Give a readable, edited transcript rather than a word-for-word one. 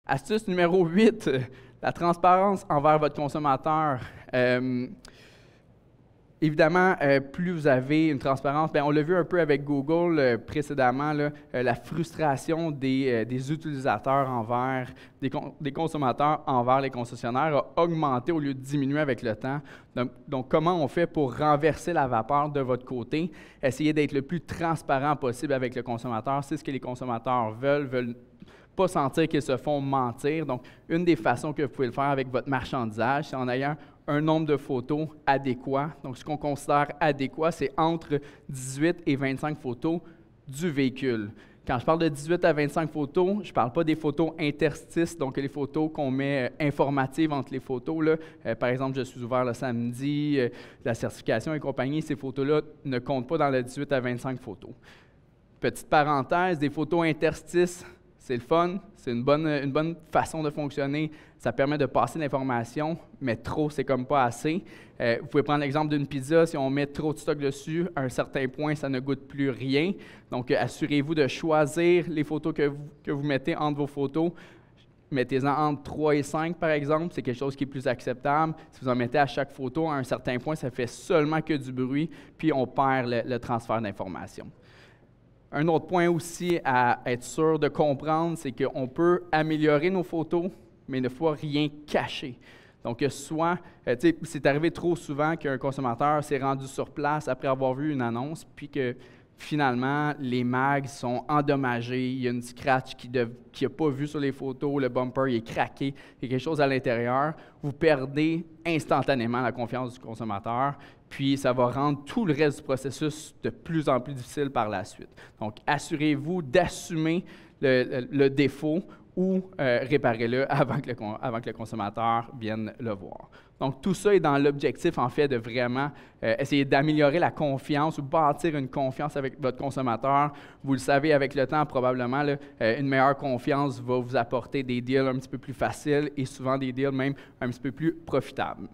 Astuce numéro 8, la transparence envers votre consommateur. Évidemment, plus vous avez une transparence, bien, on l'a vu un peu avec Google précédemment, là, la frustration des utilisateurs envers, des consommateurs envers les concessionnaires a augmenté au lieu de diminuer avec le temps. Donc, comment on fait pour renverser la vapeur de votre côté? Essayez d'être le plus transparent possible avec le consommateur. C'est ce que les consommateurs veulent pas sentir qu'ils se font mentir. Donc, une des façons que vous pouvez le faire avec votre marchandisage, c'est en ayant un nombre de photos adéquat. Donc, ce qu'on considère adéquat, c'est entre 18 et 25 photos du véhicule. Quand je parle de 18 à 25 photos, je ne parle pas des photos interstices, donc les photos qu'on met informatives entre les photos. Là. Par exemple, je suis ouvert le samedi, la certification et compagnie, ces photos-là ne comptent pas dans le 18 à 25 photos. Petite parenthèse, des photos interstices, c'est le fun, c'est une bonne façon de fonctionner. Ça permet de passer l'information, mais trop, c'est comme pas assez. Vous pouvez prendre l'exemple d'une pizza. Si on met trop de stock dessus, à un certain point, ça ne goûte plus rien. Donc, assurez-vous de choisir les photos que vous mettez entre vos photos. Mettez-en entre 3 et 5, par exemple. C'est quelque chose qui est plus acceptable. Si vous en mettez à chaque photo, à un certain point, ça fait seulement que du bruit, puis on perd le transfert d'information. Un autre point aussi à être sûr de comprendre, c'est qu'on peut améliorer nos photos, mais il ne faut rien cacher. Donc, soit, c'est arrivé trop souvent qu'un consommateur s'est rendu sur place après avoir vu une annonce, puis que finalement, les mags sont endommagés, il y a une scratch qu'il n'a pas vue sur les photos, le bumper il est craqué, il y a quelque chose à l'intérieur. Vous perdez instantanément la confiance du consommateur, puis ça va rendre tout le reste du processus de plus en plus difficile par la suite. Donc, assurez-vous d'assumer le défaut ou réparez-le avant que le consommateur vienne le voir. Donc, tout ça est dans l'objectif, en fait, de vraiment essayer d'améliorer la confiance ou bâtir une confiance avec votre consommateur. Vous le savez, avec le temps, probablement, là, une meilleure confiance va vous apporter des deals un petit peu plus faciles et souvent des deals même un petit peu plus profitables.